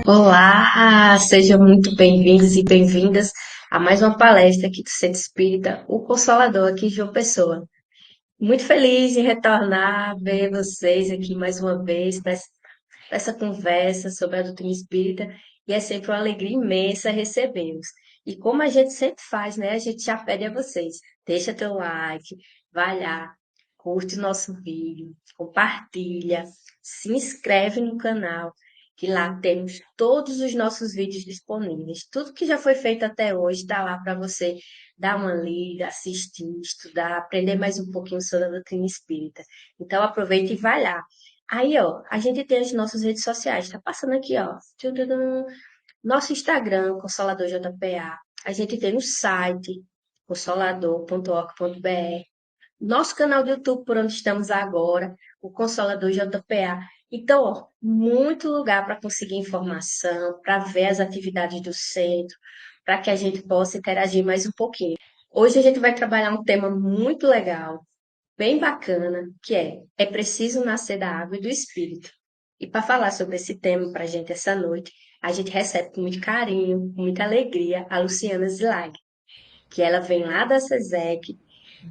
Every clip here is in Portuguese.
Olá, sejam muito bem-vindos e bem-vindas a mais uma palestra aqui do Centro Espírita, o Consolador, aqui de João Pessoa. Muito feliz em retornar, ver vocês aqui mais uma vez para essa conversa sobre a doutrina espírita e é sempre uma alegria imensa recebê-los. E como a gente sempre faz, né? A gente já pede a vocês, deixa teu like, vai lá, curte o nosso vídeo, compartilha, se inscreve no canal, que lá temos todos os nossos vídeos disponíveis. Tudo que já foi feito até hoje está lá para você dar uma lida, assistir, estudar, aprender mais um pouquinho sobre a doutrina espírita. Então aproveita e vai lá. Aí, ó, a gente tem as nossas redes sociais, tá passando aqui, ó. Tududum. Nosso Instagram, Consolador JPA. A gente tem o site, consolador.org.br. Nosso canal do YouTube, por onde estamos agora, o Consolador JPA. Então, ó, muito lugar para conseguir informação, para ver as atividades do centro, para que a gente possa interagir mais um pouquinho. Hoje a gente vai trabalhar um tema muito legal, bem bacana, que é preciso nascer da água e do espírito. E para falar sobre esse tema para a gente essa noite, a gente recebe com muito carinho, com muita alegria, a Luciana Zilag, que ela vem lá da SESEC.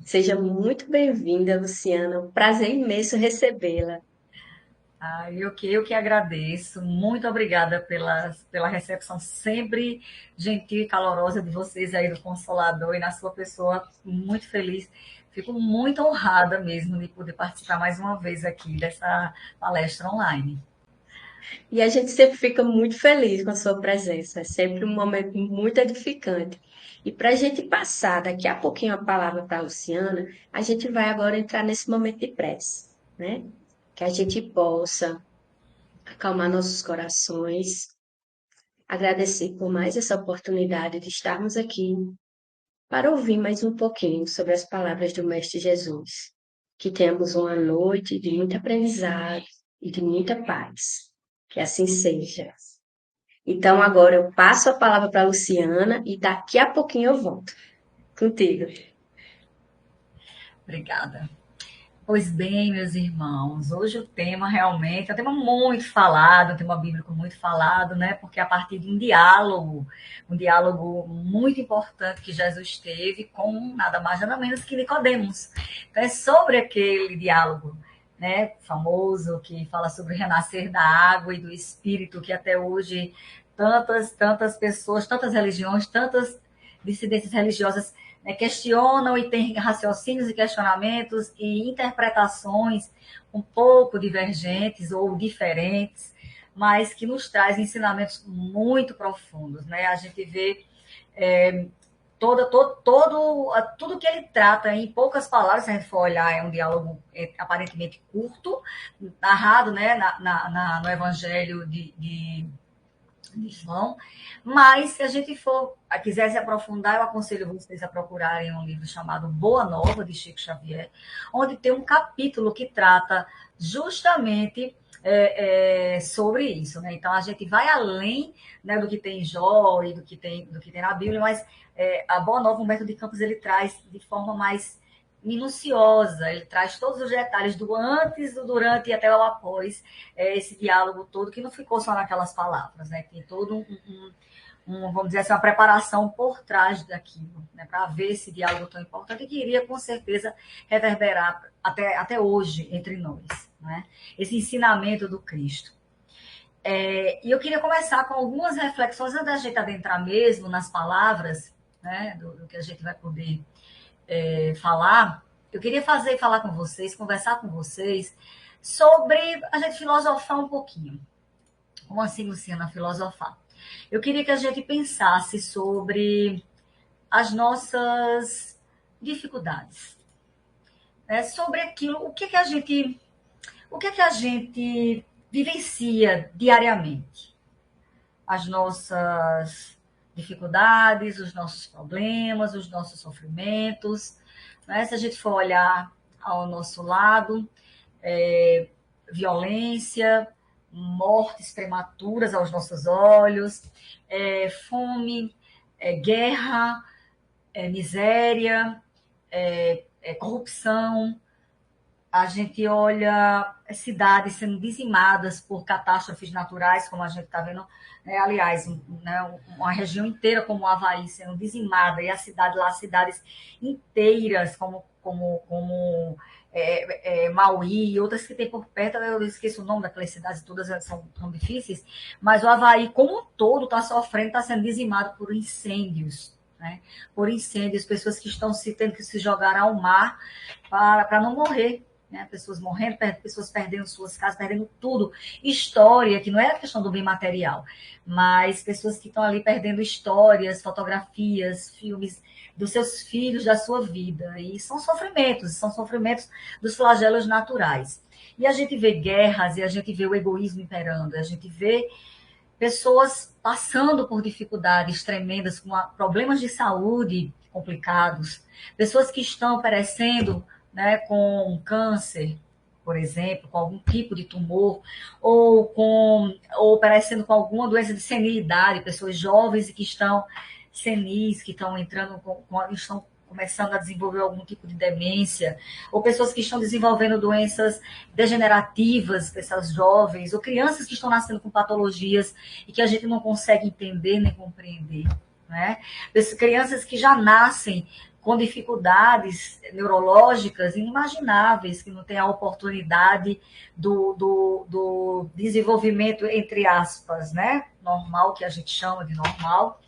Seja muito bem-vinda, Luciana. Um prazer imenso recebê-la. Eu que agradeço. Muito obrigada pela recepção sempre gentil e calorosa de vocês aí do Consolador e na sua pessoa, muito feliz. Fico muito honrada mesmo de poder participar mais uma vez aqui dessa palestra online. E a gente sempre fica muito feliz com a sua presença. É sempre um momento muito edificante. E para a gente passar daqui a pouquinho a palavra para a Luciana, a gente vai agora entrar nesse momento de prece, né? Que a gente possa acalmar nossos corações, agradecer por mais essa oportunidade de estarmos aqui para ouvir mais um pouquinho sobre as palavras do Mestre Jesus. Que tenhamos uma noite de muito aprendizado e de muita paz. Que assim seja. Então agora eu passo a palavra para a Luciana e daqui a pouquinho eu volto. Contigo. Obrigada. Pois bem, meus irmãos, hoje o tema realmente é um tema muito falado, um tema bíblico muito falado, né? Porque é a partir de um diálogo muito importante que Jesus teve com nada mais nada menos que Nicodemos. Então é sobre aquele diálogo, né, famoso que fala sobre o renascer da água e do espírito, que até hoje tantas pessoas, tantas religiões, tantas dissidências religiosas, né, questionam e têm raciocínios e questionamentos e interpretações um pouco divergentes ou diferentes, mas que nos traz ensinamentos muito profundos, né? A gente vê tudo que ele trata em poucas palavras, se a gente for olhar, é um diálogo aparentemente curto, narrado, né, no Evangelho de João, mas se a gente quiser se aprofundar, eu aconselho vocês a procurarem um livro chamado Boa Nova, de Chico Xavier, onde tem um capítulo que trata justamente sobre isso, né? Então a gente vai além, né, do que tem em Jó e do que tem na Bíblia, mas a Boa Nova, Humberto de Campos, ele traz de forma mais minuciosa, ele traz todos os detalhes do antes, do durante e até o após, esse diálogo todo, que não ficou só naquelas palavras, né? Tem todo vamos dizer assim, uma preparação por trás daquilo, né? Para ver esse diálogo tão importante que iria, com certeza, reverberar até hoje entre nós, né? Esse ensinamento do Cristo. E eu queria começar com algumas reflexões, antes da gente adentrar mesmo nas palavras, né, do que a gente vai poder falar. Eu queria falar com vocês, conversar com vocês sobre a gente filosofar um pouquinho. Como assim, Luciana, filosofar? Eu queria que a gente pensasse sobre as nossas dificuldades, né? Sobre aquilo, o que que a gente vivencia diariamente, as nossas dificuldades, os nossos problemas, os nossos sofrimentos, né? Se a gente for olhar ao nosso lado, violência, mortes prematuras aos nossos olhos, fome, guerra, miséria, corrupção, A gente olha cidades sendo dizimadas por catástrofes naturais, como a gente está vendo, né? Aliás, né, uma região inteira como o Havaí sendo dizimada, e a cidade lá, cidades inteiras, como Maui e outras que tem por perto, eu esqueço o nome daquelas cidades, todas são difíceis, mas o Havaí como um todo está sofrendo, está sendo dizimado por incêndios, né? Por incêndios, pessoas que estão tendo que se jogar ao mar para não morrer, né? Pessoas morrendo, pessoas perdendo suas casas, perdendo tudo. História, que não é a questão do bem material, mas pessoas que estão ali perdendo histórias, fotografias, filmes dos seus filhos, da sua vida. E são sofrimentos dos flagelos naturais. E a gente vê guerras, e a gente vê o egoísmo imperando, a gente vê pessoas passando por dificuldades tremendas, com problemas de saúde complicados, pessoas que estão perecendo, né, com câncer, por exemplo, com algum tipo de tumor, ou perecendo com alguma doença de senilidade, pessoas jovens que estão senis, que estão entrando estão começando a desenvolver algum tipo de demência, ou pessoas que estão desenvolvendo doenças degenerativas, pessoas jovens, ou crianças que estão nascendo com patologias e que a gente não consegue entender nem compreender, né? Crianças que já nascem com dificuldades neurológicas inimagináveis, que não têm a oportunidade do desenvolvimento, entre aspas, né? Normal, que a gente chama de normal,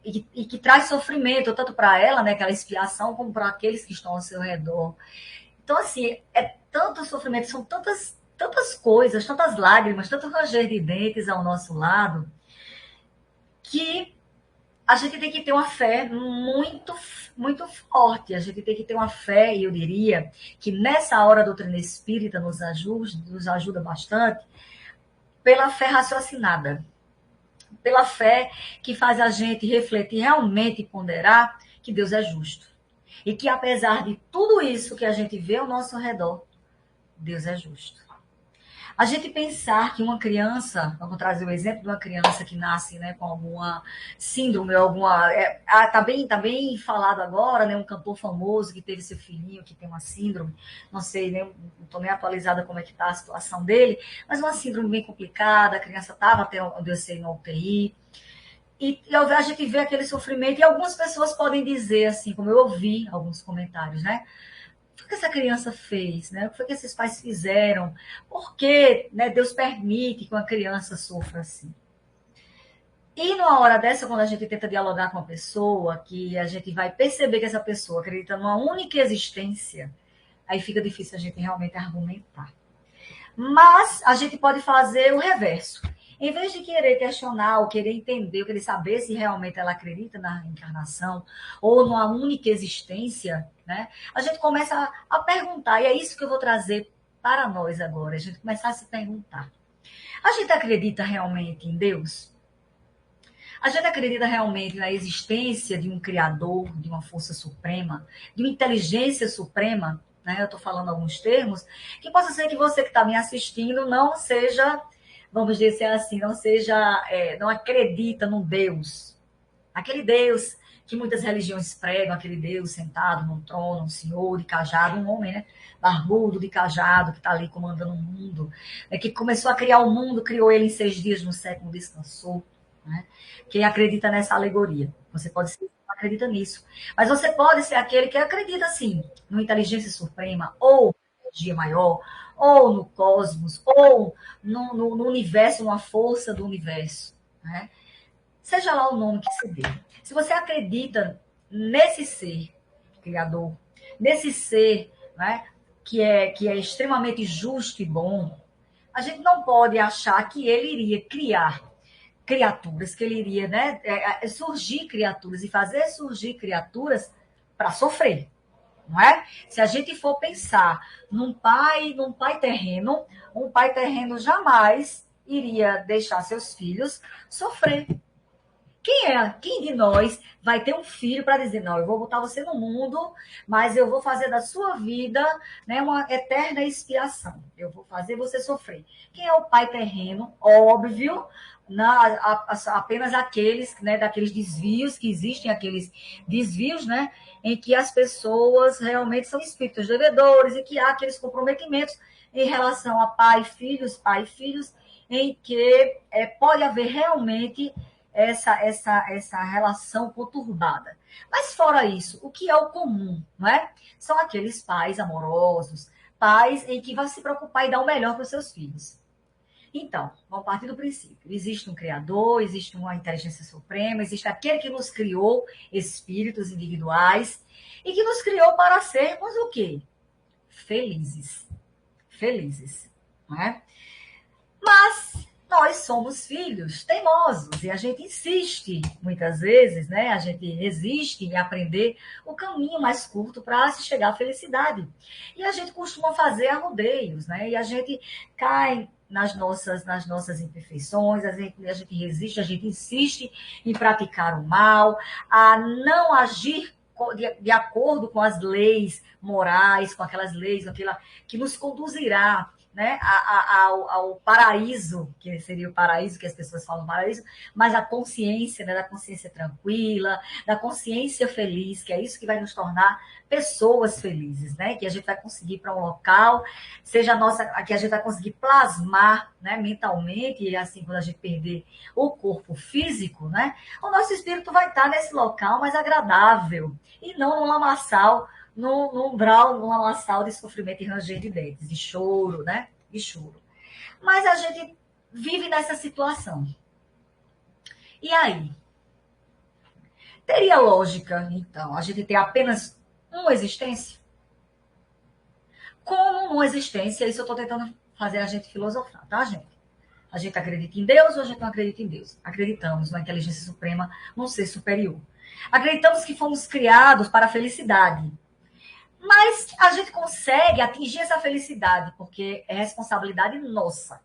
e que traz sofrimento, tanto para ela, né, aquela expiação, como para aqueles que estão ao seu redor. Então, assim, é tanto sofrimento, são tantas coisas, tantas lágrimas, tanto ranger de dentes ao nosso lado, que a gente tem que ter uma fé muito, muito forte. A gente tem que ter uma fé, e eu diria que nessa hora a doutrina espírita nos ajuda bastante, pela fé raciocinada, pela fé que faz a gente refletir realmente e ponderar que Deus é justo. E que apesar de tudo isso que a gente vê ao nosso redor, Deus é justo. A gente pensar que uma criança, vamos trazer o exemplo de uma criança que nasce, né, com alguma síndrome, tá bem falado agora, né, um cantor famoso que teve seu filhinho que tem uma síndrome, não sei, né, não estou nem atualizada como é que está a situação dele, mas uma síndrome bem complicada, a criança estava até onde eu sei no UTI, e a gente vê aquele sofrimento, e algumas pessoas podem dizer assim, como eu ouvi alguns comentários, né? O que essa criança fez, né? O que foi que esses pais fizeram? Por que, né, Deus permite que uma criança sofra assim? E numa hora dessa, quando a gente tenta dialogar com uma pessoa, que a gente vai perceber que essa pessoa acredita numa única existência, aí fica difícil a gente realmente argumentar. Mas a gente pode fazer o reverso. Em vez de querer questionar, ou querer entender, ou querer saber se realmente ela acredita na reencarnação ou numa única existência, né? A gente começa a perguntar, e é isso que eu vou trazer para nós agora, a gente começar a se perguntar. A gente acredita realmente em Deus? A gente acredita realmente na existência de um Criador, de uma força suprema, de uma inteligência suprema, né? Eu estou falando alguns termos, que possa ser que você que está me assistindo não seja, vamos dizer assim, não acredita num Deus. Aquele Deus que muitas religiões pregam, aquele Deus sentado num trono, um senhor de cajado, um homem, né? Barbudo de cajado, que está ali comandando o mundo, que começou a criar o mundo, criou ele em 6 dias, no sétimo descansou. Né? Quem acredita nessa alegoria? Você pode ser que não acredita nisso. Mas você pode ser aquele que acredita, sim, numa inteligência suprema, ou energia maior, ou no cosmos, ou no universo, numa força do universo. Né? Seja lá o nome que se dê. Se você acredita nesse ser criador, nesse ser, né, que é extremamente justo e bom, a gente não pode achar que ele iria criar criaturas, que ele iria, né, surgir criaturas e fazer surgir criaturas para sofrer, não é? Se a gente for pensar num pai terreno, um pai terreno jamais iria deixar seus filhos sofrer. Quem de nós vai ter um filho para dizer, não, eu vou botar você no mundo, mas eu vou fazer da sua vida, né, uma eterna expiação. Eu vou fazer você sofrer. Quem é o pai terreno? Óbvio, apenas aqueles, né, daqueles desvios, que existem aqueles desvios, né, em que as pessoas realmente são espíritos devedores e que há aqueles comprometimentos em relação a pai e filhos, em que pode haver realmente essa relação conturbada. Mas fora isso, o que é o comum, não é? São aqueles pais amorosos, pais em que vão se preocupar e dar o melhor para os seus filhos. Então, vamos partir do princípio. Existe um Criador, existe uma inteligência suprema, existe aquele que nos criou, espíritos individuais, e que nos criou para sermos o quê? Felizes. Felizes. Não é? Mas nós somos filhos teimosos e a gente insiste, muitas vezes, né? A gente resiste em aprender o caminho mais curto para se chegar à felicidade. E a gente costuma fazer arrodeios, né? E a gente cai nas nossas imperfeições, a gente resiste, a gente insiste em praticar o mal, a não agir de acordo com as leis morais, com aquelas leis, que nos conduzirá, né, ao paraíso, que seria o paraíso que as pessoas falam paraíso, mas a consciência, né, da consciência tranquila, da consciência feliz, que é isso que vai nos tornar pessoas felizes, né, que a gente vai conseguir para um local, seja a nossa, que a gente vai conseguir plasmar, né, mentalmente, e assim, quando a gente perder o corpo físico, né, o nosso espírito vai estar nesse local mais agradável, e não num lamaçal, no umbral, num lamaçal de sofrimento e ranger de dentes, de choro, né? De choro. Mas a gente vive nessa situação. E aí? Teria lógica, então, a gente ter apenas uma existência? Como uma existência, isso eu estou tentando fazer a gente filosofar, tá, gente? A gente acredita em Deus ou a gente não acredita em Deus? Acreditamos na inteligência suprema, num ser superior. Acreditamos que fomos criados para a felicidade. Mas a gente consegue atingir essa felicidade, porque é responsabilidade nossa.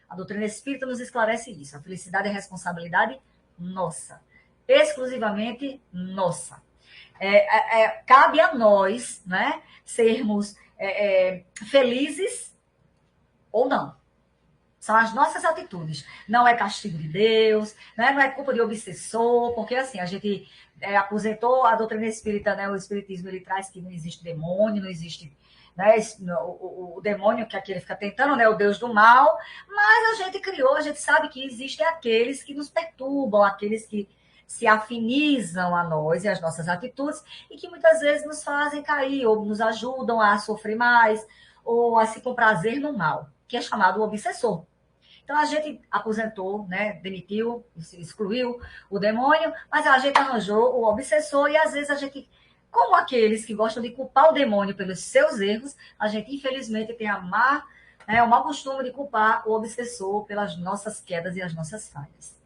A doutrina espírita nos esclarece isso. A felicidade é responsabilidade nossa. Exclusivamente nossa. Cabe a nós, né, sermos felizes ou não. São as nossas atitudes. Não é castigo de Deus, né? Não é culpa de obsessor, porque assim, a gente aposentou a doutrina espírita, né? O espiritismo ele traz que não existe demônio, não existe, né, o demônio que aquele fica tentando, né? O Deus do mal, mas a gente criou, a gente sabe que existem aqueles que nos perturbam, aqueles que se afinizam a nós e as nossas atitudes e que muitas vezes nos fazem cair ou nos ajudam a sofrer mais ou a se comprazer no mal, que é chamado o obsessor. Então a gente aposentou, né, demitiu, excluiu o demônio, mas a gente arranjou o obsessor e às vezes a gente, como aqueles que gostam de culpar o demônio pelos seus erros, a gente infelizmente tem o mau costume de culpar o obsessor pelas nossas quedas e as nossas falhas.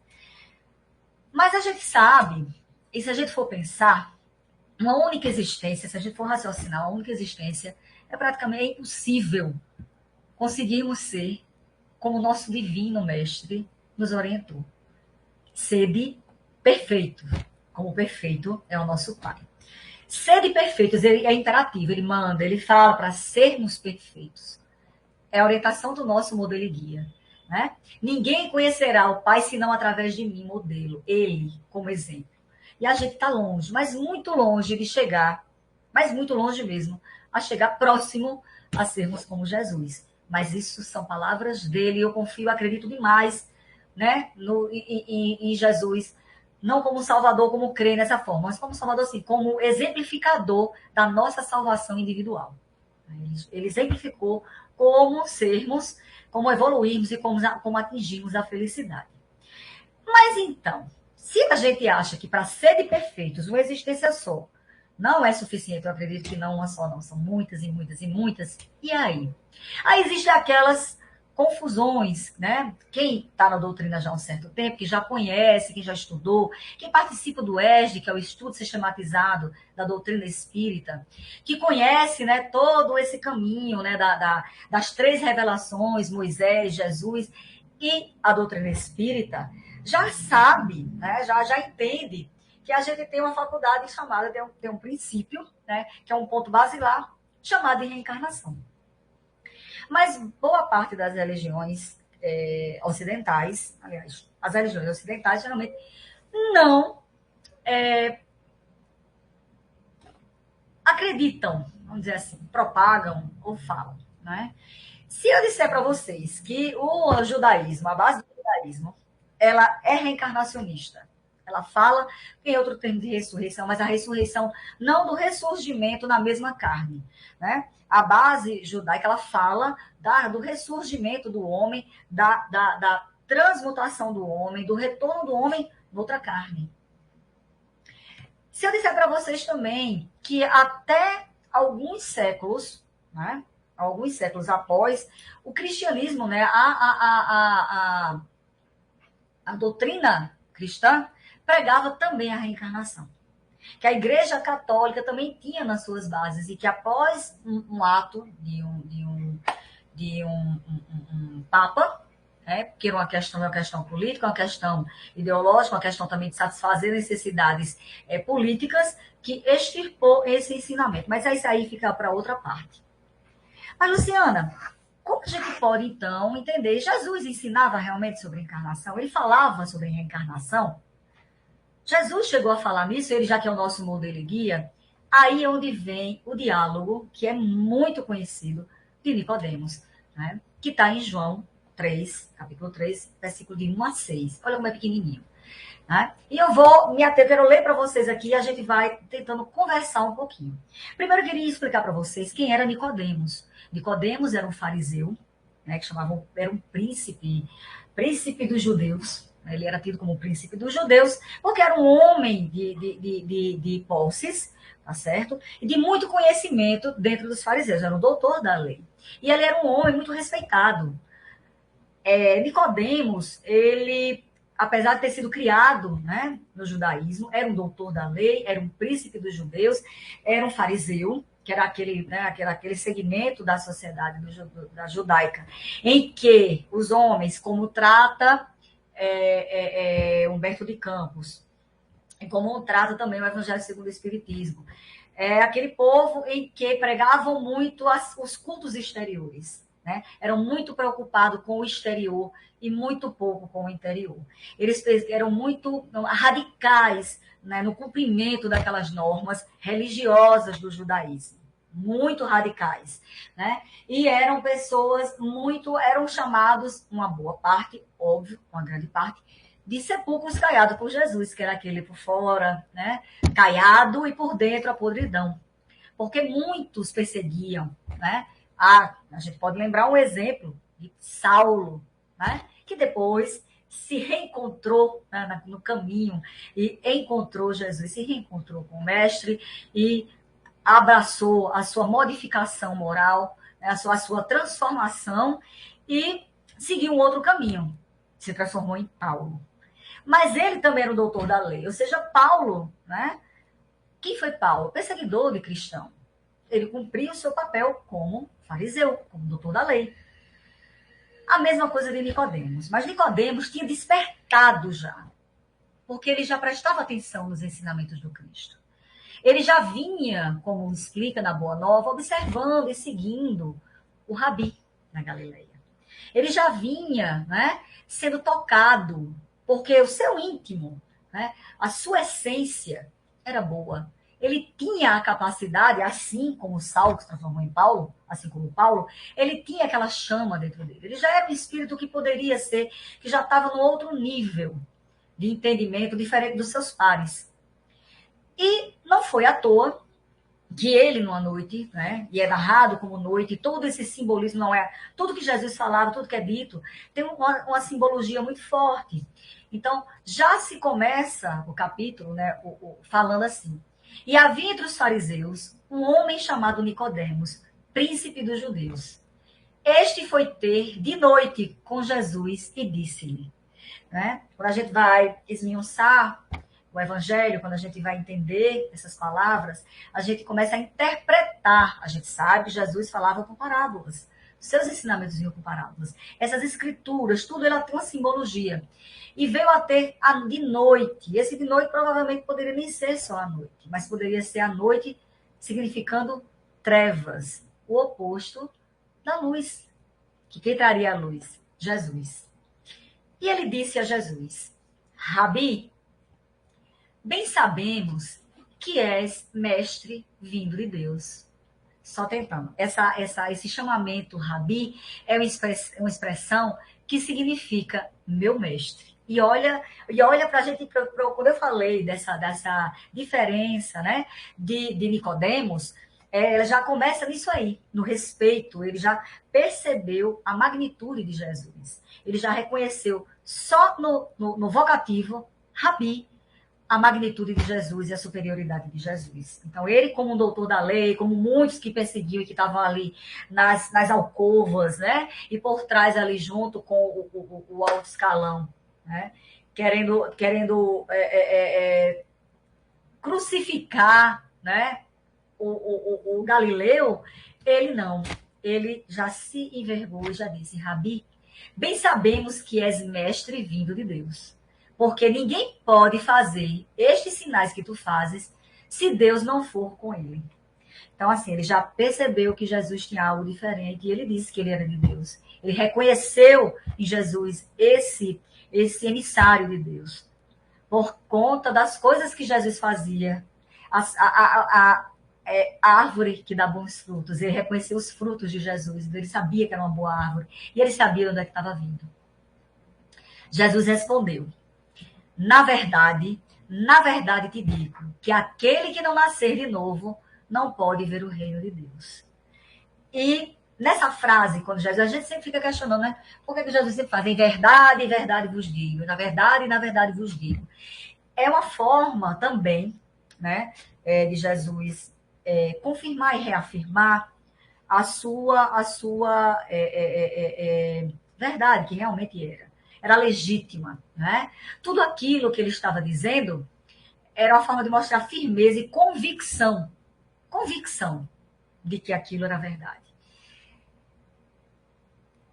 Mas a gente sabe, e se a gente for pensar, uma única existência, se a gente for raciocinar, uma única existência, praticamente impossível conseguirmos ser como o nosso divino mestre nos orientou. Sede perfeito, como perfeito é o nosso Pai. Sede perfeitos, ele é imperativo, ele manda, ele fala para sermos perfeitos. É a orientação do nosso modelo e guia. Né? Ninguém conhecerá o Pai senão através de mim, modelo, ele como exemplo. E a gente está longe, mas muito longe de chegar, mas muito longe mesmo, a chegar próximo a sermos como Jesus. Mas isso são palavras dele, eu confio, acredito demais, né, em Jesus, não como Salvador, como crer nessa forma, mas como Salvador, assim, como exemplificador da nossa salvação individual. Ele exemplificou como sermos, como evoluirmos e como atingirmos a felicidade. Mas então, se a gente acha que para ser de perfeitos, uma existência só, não é suficiente, eu acredito que não uma só, não. São muitas e muitas e muitas. E aí? Aí existem aquelas confusões, né? Quem está na doutrina já há um certo tempo, que já conhece, quem já estudou, quem participa do ESD, que é o estudo sistematizado da doutrina espírita, que conhece, né, todo esse caminho, né, das três revelações, Moisés, Jesus e a doutrina espírita, já sabe, né, já entende que a gente tem uma faculdade chamada, tem um princípio, né, que é um ponto basilar, chamado de reencarnação. Mas boa parte das religiões ocidentais, aliás, as religiões ocidentais geralmente não acreditam, vamos dizer assim, propagam ou falam, né? Se eu disser para vocês que o judaísmo, a base do judaísmo, ela é reencarnacionista. Ela fala, tem outro termo de ressurreição, mas a ressurreição não do ressurgimento na mesma carne, né? A base judaica, ela fala do ressurgimento do homem, da transmutação do homem, do retorno do homem noutra carne. Se eu disser para vocês também que até alguns séculos, né, alguns séculos após, o cristianismo, né, a doutrina cristã pregava também a reencarnação. Que a Igreja Católica também tinha nas suas bases, e que após um ato de um Papa, né, porque uma questão política, uma questão ideológica, uma questão também de satisfazer necessidades políticas, que extirpou esse ensinamento. Mas isso aí fica para outra parte. Mas, Luciana, como a gente pode, então, entender? Jesus ensinava realmente sobre reencarnação? Ele falava sobre reencarnação? Jesus chegou a falar nisso, ele já que é o nosso modelo e guia. Aí é onde vem o diálogo, que é muito conhecido, de Nicodemos, né? Que está em João 3, capítulo 3, versículo de 1 a 6. Olha como é pequenininho. Né? E eu vou me ater, quero ler para vocês aqui, e a gente vai tentando conversar um pouquinho. Primeiro eu queria explicar para vocês quem era Nicodemos. Nicodemos era um fariseu, né, que chamavam, era um príncipe dos judeus. Ele era tido como príncipe dos judeus, porque era um homem de posses, tá certo? E de muito conhecimento dentro dos fariseus, era um doutor da lei. E ele era um homem muito respeitado. Nicodemos, ele, apesar de ter sido criado, né, no judaísmo, era um doutor da lei, era um príncipe dos judeus, era um fariseu, que era aquele segmento da sociedade da judaica, em que os homens, como trata Humberto de Campos, e como trata também o Evangelho segundo o Espiritismo, aquele povo em que pregavam muito os cultos exteriores. Né? Eram muito preocupados com o exterior e muito pouco com o interior. Eles eram muito radicais, né, no cumprimento daquelas normas religiosas do judaísmo. Muito radicais. Né? E eram pessoas eram chamados, uma boa parte, óbvio, uma grande parte, de sepulcros caiados por Jesus, que era aquele por fora, né, caiado, e por dentro a podridão. Porque muitos perseguiam, né? A gente pode lembrar um exemplo de Saulo, né, que depois se reencontrou, né, no caminho e encontrou Jesus, se reencontrou com o mestre e abraçou a sua modificação moral, né, a sua transformação, e seguiu um outro caminho. Se transformou em Paulo. Mas ele também era o doutor da lei. Ou seja, Paulo, né? Quem foi Paulo? Perseguidor de cristão. Ele cumpria o seu papel como fariseu, como doutor da lei. A mesma coisa de Nicodemos. Mas Nicodemos tinha despertado já, porque ele já prestava atenção nos ensinamentos do Cristo. Ele já vinha, como explica na Boa Nova, observando e seguindo o Rabi na Galileia. Ele já vinha, né, sendo tocado, porque o seu íntimo, né, a sua essência era boa. Ele tinha a capacidade, assim como Saulo, que se transformou em Paulo, assim como Paulo, ele tinha aquela chama dentro dele. Ele já era um espírito que poderia ser, que já estava num outro nível de entendimento, diferente dos seus pares. E não foi à toa que ele, numa noite, né, e é narrado como noite, todo esse simbolismo não é... Tudo que Jesus falava, tudo que é dito, tem uma simbologia muito forte. Então, já se começa o capítulo, né, falando assim: e havia entre os fariseus um homem chamado Nicodemos, príncipe dos judeus. Este foi ter de noite com Jesus e disse-lhe, né? Quando a gente vai esmiuçar o Evangelho, quando a gente vai entender essas palavras, a gente começa a interpretar. A gente sabe que Jesus falava com parábolas. Seus ensinamentos vinham com parábolas. Essas escrituras, tudo ela tem uma simbologia. E veio a ter de noite. E esse de noite provavelmente poderia nem ser só a noite, mas poderia ser a noite significando trevas, o oposto da luz. Que quem traria a luz? Jesus. E ele disse a Jesus: Rabi, bem sabemos que és mestre vindo de Deus. Só tentando. Esse chamamento Rabi é uma expressão que significa meu mestre. E olha para a gente, quando eu falei dessa diferença, né, de Nicodemos, ela já começa nisso aí, no respeito. Ele já percebeu a magnitude de Jesus. Ele já reconheceu só no vocativo, Rabi, a magnitude de Jesus e a superioridade de Jesus. Então, ele, como um doutor da lei, como muitos que perseguiam e que estavam ali nas alcovas, né? E por trás ali, junto com o alto escalão, né? Querendo crucificar, né? O Galileu, ele não. Ele já se envergou e já disse: Rabi, bem sabemos que és mestre vindo de Deus. Porque ninguém pode fazer estes sinais que tu fazes se Deus não for com ele. Então, assim, ele já percebeu que Jesus tinha algo diferente e ele disse que ele era de Deus. Ele reconheceu em Jesus esse emissário de Deus. Por conta das coisas que Jesus fazia. A árvore que dá bons frutos. Ele reconheceu os frutos de Jesus. Ele sabia que era uma boa árvore. E ele sabia onde é que estava vindo. Jesus respondeu: na verdade te digo que aquele que não nascer de novo não pode ver o reino de Deus. E nessa frase, quando Jesus, a gente sempre fica questionando, né? Por que Jesus sempre faz? Em verdade vos digo. Na verdade vos digo. É uma forma também, né, de Jesus confirmar e reafirmar a sua verdade, que realmente era legítima, né? Tudo aquilo que ele estava dizendo era uma forma de mostrar firmeza e convicção de que aquilo era verdade.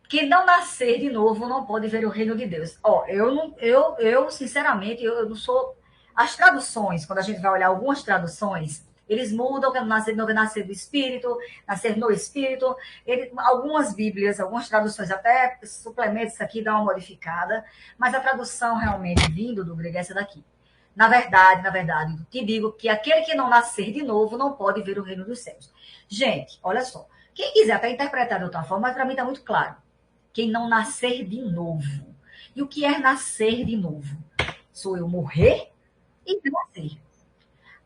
Quem não nascer de novo não pode ver o reino de Deus. Eu sinceramente, eu não sou... As traduções, quando a gente vai olhar algumas traduções, eles mudam, que nascer do Espírito, nascer no Espírito. Algumas Bíblias, algumas traduções, até suplementos aqui, dão uma modificada, mas a tradução realmente vindo do grego é essa daqui. Na verdade, te digo que aquele que não nascer de novo não pode ver o reino dos céus. Gente, olha só. Quem quiser até interpretar de outra forma, mas para mim está muito claro. Quem não nascer de novo. E o que é nascer de novo? Sou eu morrer e nascer.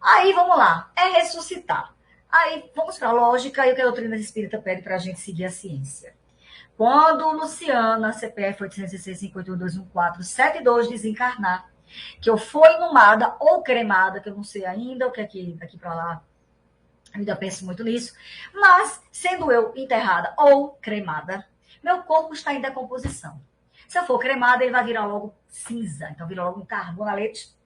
Aí, vamos lá, é ressuscitar. Aí, vamos para a lógica e o que a doutrina espírita pede para a gente seguir a ciência. Quando Luciana, CPF 806-51214-72, desencarnar, que eu fui inumada ou cremada, que eu não sei ainda o que é que daqui para lá, eu ainda penso muito nisso, mas, sendo eu enterrada ou cremada, meu corpo está em decomposição. Se eu for cremada, ele vai virar logo cinza, então vira logo um carbonato,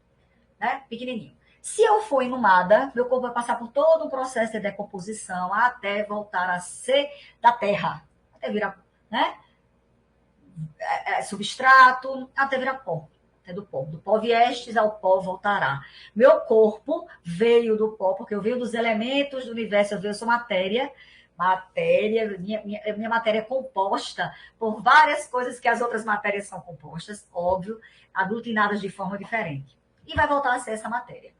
né, pequenininho. Se eu for inumada, meu corpo vai passar por todo um processo de decomposição até voltar a ser da terra. Até virar, né? Substrato, até virar pó. Até do pó. Do pó viestes, ao pó voltará. Meu corpo veio do pó, porque eu venho dos elementos do universo, eu sou matéria. Minha matéria é composta por várias coisas que as outras matérias são compostas, óbvio, aglutinadas de forma diferente. E vai voltar a ser essa matéria.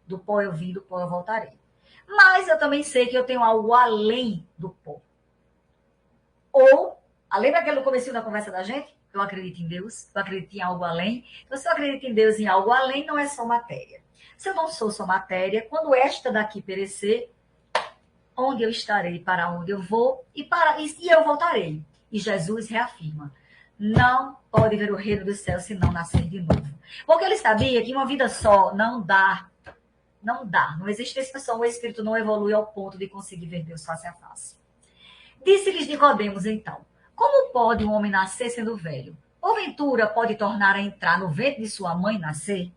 Do pó eu vim, do pó eu voltarei. Mas eu também sei que eu tenho algo além do pó. Ou, lembra aquele comecinho da conversa da gente? Eu acredito em Deus, eu acredito em algo além. Então, se eu acredito em Deus, em algo além, não é só matéria. Se eu não sou só matéria, quando esta daqui perecer, onde eu estarei, para onde eu vou, e eu voltarei. E Jesus reafirma: não pode ver o reino do céu se não nascer de novo. Porque ele sabia que uma vida só não dá. Não dá. Não existe expressão. O espírito não evolui ao ponto de conseguir ver Deus face a face. Disse-lhes Nicodemos, então: como pode um homem nascer sendo velho? Porventura pode tornar a entrar no ventre de sua mãe nascer?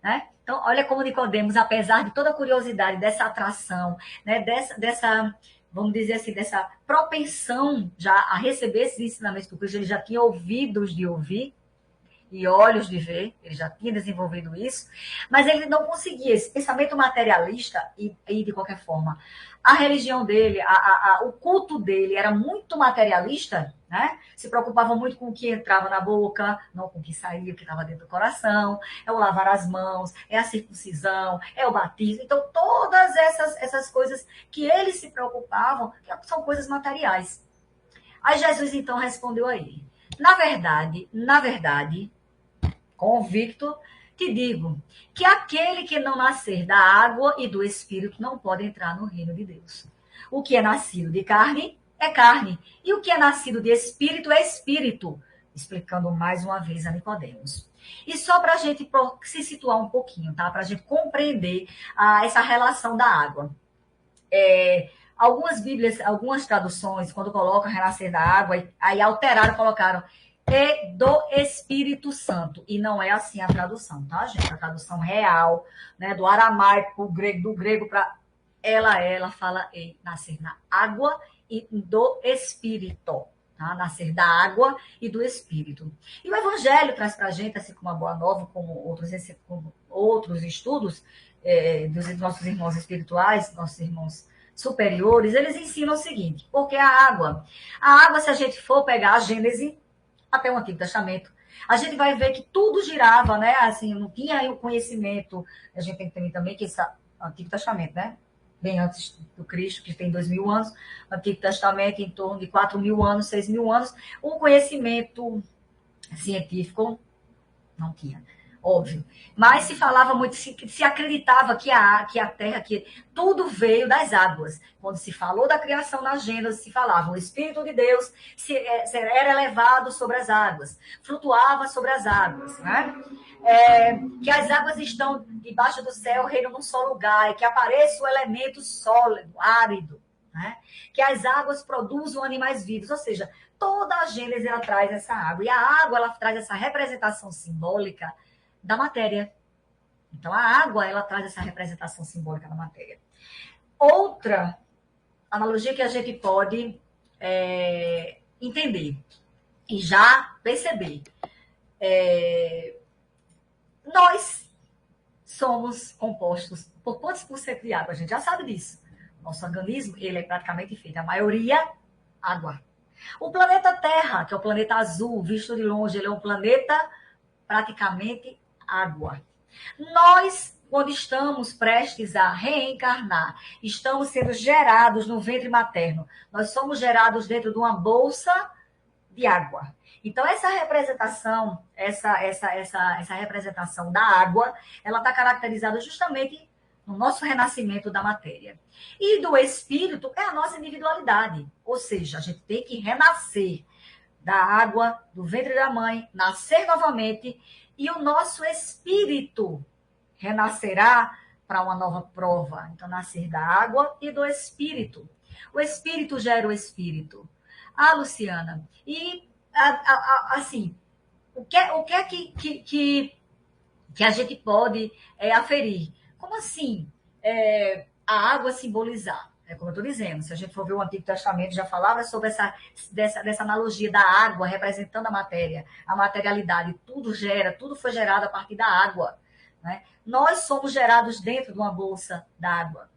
Né? Então, olha como Nicodemos, apesar de toda a curiosidade, dessa atração, né? dessa, vamos dizer assim, dessa propensão já a receber esses ensinamentos, porque ele já tinha ouvidos de ouvir, e olhos de ver, ele já tinha desenvolvido isso, mas ele não conseguia, esse pensamento materialista, e de qualquer forma, a religião dele, o culto dele era muito materialista, né? Se preocupava muito com o que entrava na boca, não com o que saía, o que estava dentro do coração, é o lavar as mãos, é a circuncisão, é o batismo. Então, todas essas coisas que eles se preocupavam, são coisas materiais. Aí Jesus, então, respondeu a ele. Na verdade, convicto, te digo que aquele que não nascer da água e do Espírito não pode entrar no reino de Deus. O que é nascido de carne é carne, e o que é nascido de Espírito é Espírito. Explicando mais uma vez a Nicodemos. E só para a gente se situar um pouquinho, tá? Para a gente compreender essa relação da água. Algumas Bíblias, algumas traduções, quando colocam renascer da água, aí alteraram, colocaram e do Espírito Santo. E não é assim a tradução, tá, gente? A tradução real, né, do aramaico, do grego para ela fala nascer na água e do Espírito. Tá? Nascer da água e do Espírito. E o Evangelho traz para a gente, assim como a Boa Nova, como outros estudos dos nossos irmãos espirituais, nossos irmãos superiores, eles ensinam o seguinte, porque a água, se a gente for pegar a Gênese até o Antigo Testamento, a gente vai ver que tudo girava, né? Assim, não tinha aí o conhecimento, a gente tem que ter também que esse Antigo Testamento, né? Bem antes do Cristo, que tem 2.000 anos, o Antigo Testamento em torno de 4.000 anos, 6.000 anos, o conhecimento científico não tinha. Óbvio. Mas se falava muito, se acreditava que a terra, que tudo veio das águas. Quando se falou da criação na Gênesis, se falava o Espírito de Deus era elevado sobre as águas, flutuava sobre as águas, né? Que as águas estão debaixo do céu, reinam num só lugar, e que apareça o elemento sólido, árido, né? Que as águas produzam animais vivos, ou seja, toda a Gênesis ela traz essa água, e a água ela traz essa representação simbólica da matéria. Então, a água, ela traz essa representação simbólica da matéria. Outra analogia que a gente pode entender e já perceber. Nós somos compostos por quantos por cento de água? A gente já sabe disso. Nosso organismo, ele é praticamente feito, a maioria, água. O planeta Terra, que é o planeta azul, visto de longe, ele é um planeta praticamente água. Nós, quando estamos prestes a reencarnar, estamos sendo gerados no ventre materno. Nós somos gerados dentro de uma bolsa de água. Então, essa representação, essa representação da água, ela está caracterizada justamente no nosso renascimento da matéria. E do espírito é a nossa individualidade. Ou seja, a gente tem que renascer da água, do ventre da mãe, nascer novamente, e o nosso espírito renascerá para uma nova prova. Então, nascer da água e do espírito. O espírito gera o espírito. Luciana, e assim, o que é que a gente pode aferir? Como assim a água simbolizar? É como eu estou dizendo, se a gente for ver o Antigo Testamento, já falava sobre dessa analogia da água representando a matéria, a materialidade, tudo foi gerado a partir da água. Né? Nós somos gerados dentro de uma bolsa d'água.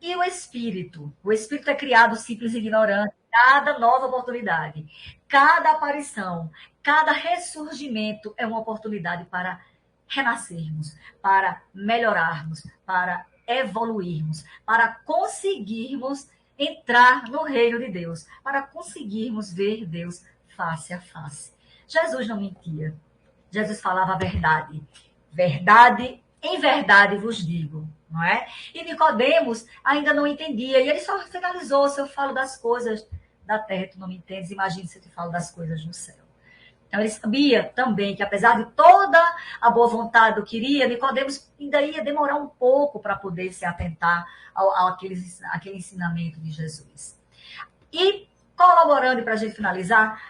E o espírito? O espírito é criado simples e ignorante. Cada nova oportunidade, cada aparição, cada ressurgimento é uma oportunidade para renascermos, para melhorarmos, para evoluirmos, para conseguirmos entrar no reino de Deus, para conseguirmos ver Deus face a face. Jesus não mentia. Jesus falava a verdade. Verdade, em verdade vos digo. Não é? E Nicodemos ainda não entendia. E ele só finalizou: se eu falo das coisas da terra, tu não me entendes, imagine se eu te falo das coisas do céu. Então, ele sabia também que, apesar de toda a boa vontade do que queria, Nicodemos ainda ia demorar um pouco para poder se atentar àquele ensinamento de Jesus. E, colaborando, para a gente finalizar,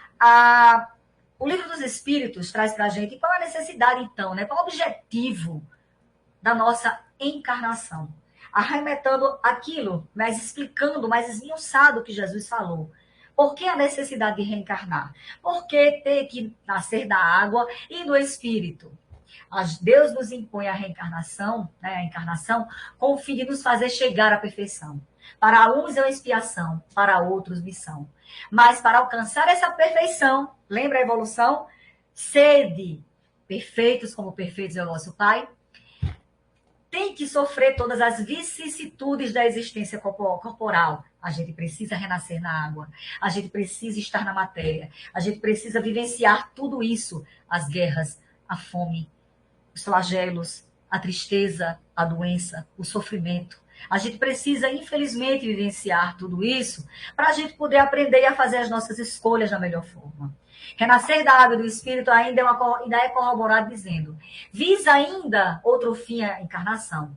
o Livro dos Espíritos traz para a gente qual a necessidade, então, né? Qual o objetivo da nossa encarnação. Arremetando aquilo, mas explicando, mais esmiuçado o que Jesus falou. Por que a necessidade de reencarnar? Porque ter que nascer da água e do espírito. Deus nos impõe a reencarnação, né, a encarnação, com o fim de nos fazer chegar à perfeição. Para uns é uma expiação, para outros missão. Mas para alcançar essa perfeição, lembra a evolução? Sede perfeitos como perfeitos é o vosso Pai. Tem que sofrer todas as vicissitudes da existência corporal. A gente precisa renascer na água. A gente precisa estar na matéria. A gente precisa vivenciar tudo isso. As guerras, a fome, os flagelos, a tristeza, a doença, o sofrimento. A gente precisa, infelizmente, vivenciar tudo isso para a gente poder aprender a fazer as nossas escolhas da melhor forma. Renascer da água e do Espírito ainda é corroborado dizendo: visa ainda outro fim a encarnação.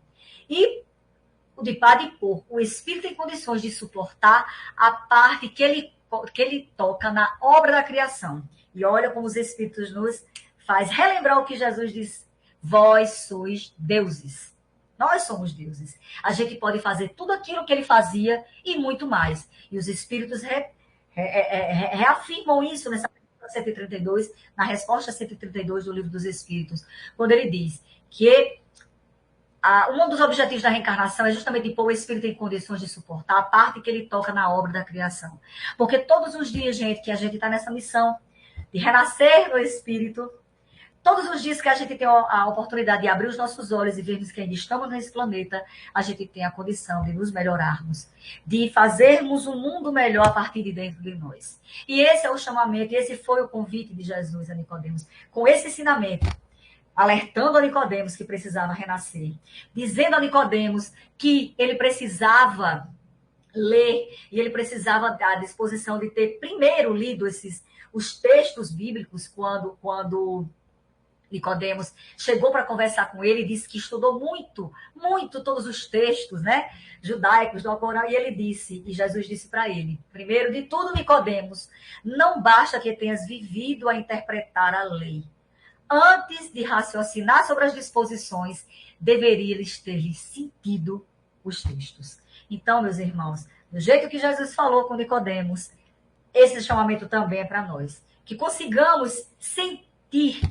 E o de pá de porco, o Espírito tem condições de suportar a parte que ele toca na obra da criação. E olha como os Espíritos nos faz relembrar o que Jesus disse: vós sois deuses. Nós somos deuses. A gente pode fazer tudo aquilo que ele fazia e muito mais. E os Espíritos reafirmam isso nessa 132, na resposta 132 do Livro dos Espíritos, quando ele diz que um dos objetivos da reencarnação é justamente pôr o espírito em condições de suportar a parte que ele toca na obra da criação. Porque todos os dias, gente, que a gente está nessa missão de renascer no espírito, todos os dias que a gente tem a oportunidade de abrir os nossos olhos e vermos que ainda estamos nesse planeta, a gente tem a condição de nos melhorarmos, de fazermos um mundo melhor a partir de dentro de nós. E esse é o chamamento, e esse foi o convite de Jesus a Nicodemos, com esse ensinamento, alertando a Nicodemos que precisava renascer, dizendo a Nicodemos que ele precisava ler e ele precisava dar a disposição de ter primeiro lido os textos bíblicos quando Nicodemos chegou para conversar com ele e disse que estudou muito, muito todos os textos, né, judaicos do Alcorão, e ele disse, e Jesus disse para ele: primeiro de tudo, Nicodemos, não basta que tenhas vivido a interpretar a lei. Antes de raciocinar sobre as disposições, deverias ter sentido os textos. Então, meus irmãos, do jeito que Jesus falou com Nicodemos, esse chamamento também é para nós. Que consigamos sentir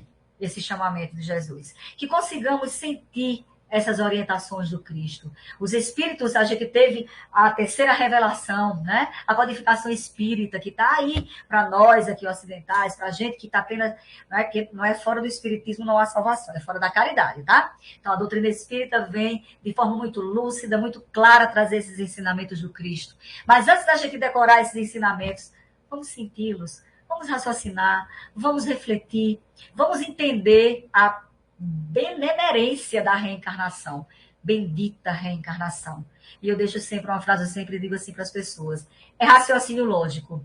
esse chamamento de Jesus. Que consigamos sentir essas orientações do Cristo. Os espíritos, a gente teve a terceira revelação, né? A codificação espírita, que está aí para nós aqui ocidentais, para a gente que está apenas, né? Que não é fora do espiritismo, não há salvação, é fora da caridade, tá? Então a doutrina espírita vem de forma muito lúcida, muito clara, trazer esses ensinamentos do Cristo. Mas antes da gente decorar esses ensinamentos, vamos senti-los, vamos raciocinar, vamos refletir, vamos entender a benemerência da reencarnação. Bendita reencarnação. E eu deixo sempre uma frase, eu sempre digo assim para as pessoas: é raciocínio lógico.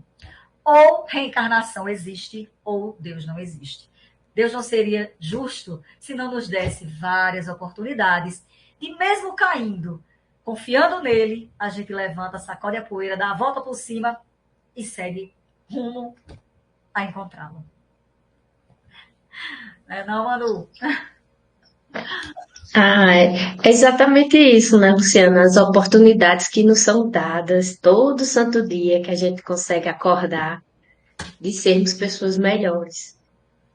Ou reencarnação existe, ou Deus não existe. Deus não seria justo se não nos desse várias oportunidades de, mesmo caindo, confiando nele, a gente levanta, sacode a poeira, dá a volta por cima e segue rumo a encontrá-lo. Não, Manu? É exatamente isso, né, Luciana? As oportunidades que nos são dadas todo santo dia que a gente consegue acordar de sermos pessoas melhores.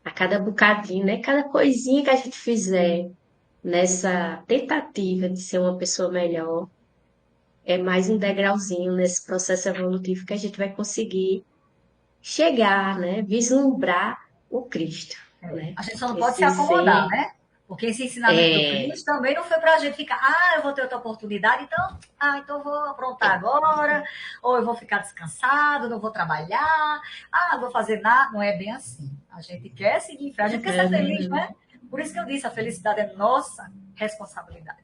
A cada bocadinho, né? Cada coisinha que a gente fizer nessa tentativa de ser uma pessoa melhor, é mais um degrauzinho nesse processo evolutivo que a gente vai conseguir chegar, né? Vislumbrar o Cristo, né? A gente só não pode se Esse acomodar, ser né? Porque esse ensinamento do é, Cristo também não foi para a gente ficar, eu vou ter outra oportunidade, então eu vou aprontar agora, ou eu vou ficar descansado, não vou trabalhar, não vou fazer nada. Não é bem assim. A gente quer seguir em frente, a gente quer ser feliz, né? Por isso que eu disse, a felicidade é nossa responsabilidade.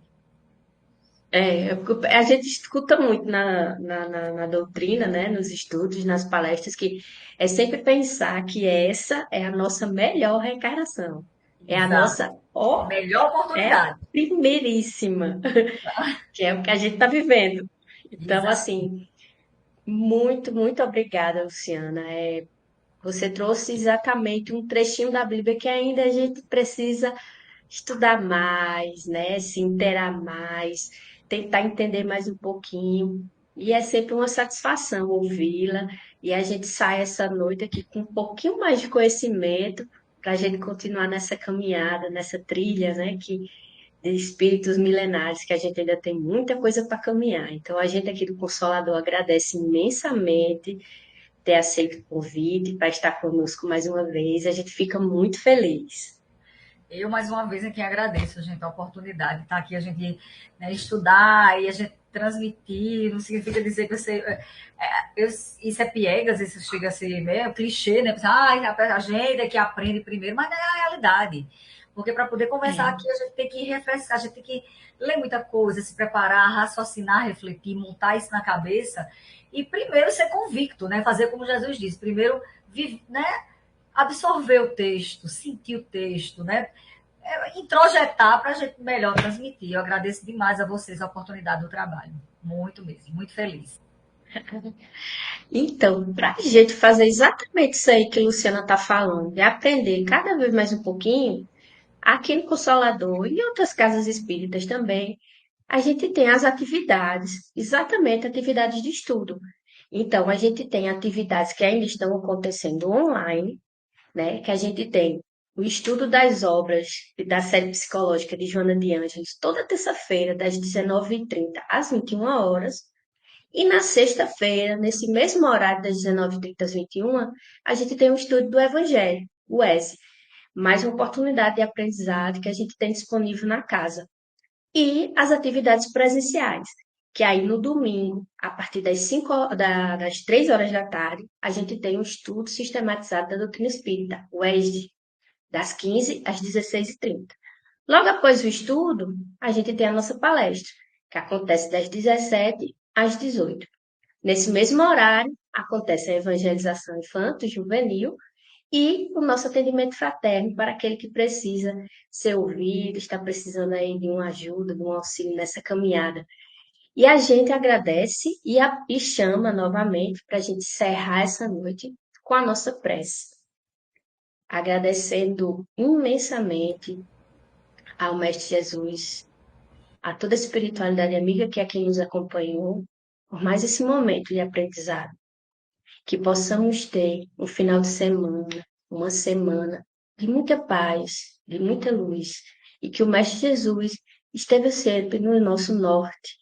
a gente escuta muito na doutrina, né? Nos estudos, nas palestras, que é sempre pensar que essa é a nossa melhor reencarnação. É a Exato. nossa, ó, Melhor é a oportunidade. primeiríssima, que é o que a gente está vivendo. Então, Exato. assim, muito, muito obrigada, Luciana. Você trouxe exatamente um trechinho da Bíblia que ainda a gente precisa estudar mais, né? Se inteirar mais, tentar entender mais um pouquinho. E é sempre uma satisfação ouvi-la. E a gente sai essa noite aqui com um pouquinho mais de conhecimento para a gente continuar nessa caminhada, nessa trilha, né? De espíritos milenares, que a gente ainda tem muita coisa para caminhar. Então, a gente aqui do Consolador agradece imensamente ter aceito o convite para estar conosco mais uma vez. A gente fica muito feliz. Eu, mais uma vez, é quem agradeço, gente, a oportunidade de estar aqui, a gente, né, estudar e a gente transmitir, não significa dizer que você. Isso é piegas, isso chega a ser meio clichê, né? A gente é que aprende primeiro, mas não é a realidade. Porque para poder conversar É, aqui, a gente tem que refrescar, a gente tem que ler muita coisa, se preparar, raciocinar, refletir, montar isso na cabeça. E primeiro ser convicto, né? Fazer como Jesus disse. Primeiro, né? Absorver o texto, sentir o texto, né? Introjetar para a gente melhor transmitir. Eu agradeço demais a vocês a oportunidade do trabalho. Muito mesmo, muito feliz. então, para a gente fazer exatamente isso aí que a Luciana está falando, e aprender cada vez mais um pouquinho, aqui no Consolador e em outras casas espíritas também, a gente tem as atividades, exatamente atividades de estudo. Então, a gente tem atividades que ainda estão acontecendo online, né? Que a gente tem o estudo das obras da série psicológica de Joana de Ângeles, toda terça-feira, das 19h30 às 21 horas. E na sexta-feira, nesse mesmo horário, das 19h30 às 21h, a gente tem o estudo do Evangelho, o S, mais uma oportunidade de aprendizado que a gente tem disponível na casa. E as atividades presenciais, que aí no domingo, a partir das 3 horas da tarde, a gente tem um estudo sistematizado da doutrina espírita, o ESD, das 15 às 16h30. Logo após o estudo, a gente tem a nossa palestra, que acontece das 17 às 18. Nesse mesmo horário, acontece a evangelização infanto-juvenil e o nosso atendimento fraterno para aquele que precisa ser ouvido, está precisando aí de uma ajuda, de um auxílio nessa caminhada. E a gente agradece e chama novamente para a gente encerrar essa noite com a nossa prece, agradecendo imensamente ao Mestre Jesus, a toda a espiritualidade amiga que é quem nos acompanhou, por mais esse momento de aprendizado. Que possamos ter um final de semana, uma semana de muita paz, de muita luz, e que o Mestre Jesus esteja sempre no nosso norte,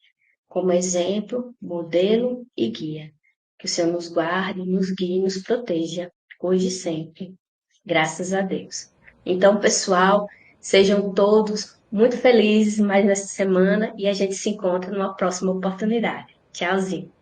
como exemplo, modelo e guia. Que o Senhor nos guarde, nos guie e nos proteja, hoje e sempre. Graças a Deus. Então, pessoal, sejam todos muito felizes mais nesta semana e a gente se encontra numa próxima oportunidade. Tchauzinho.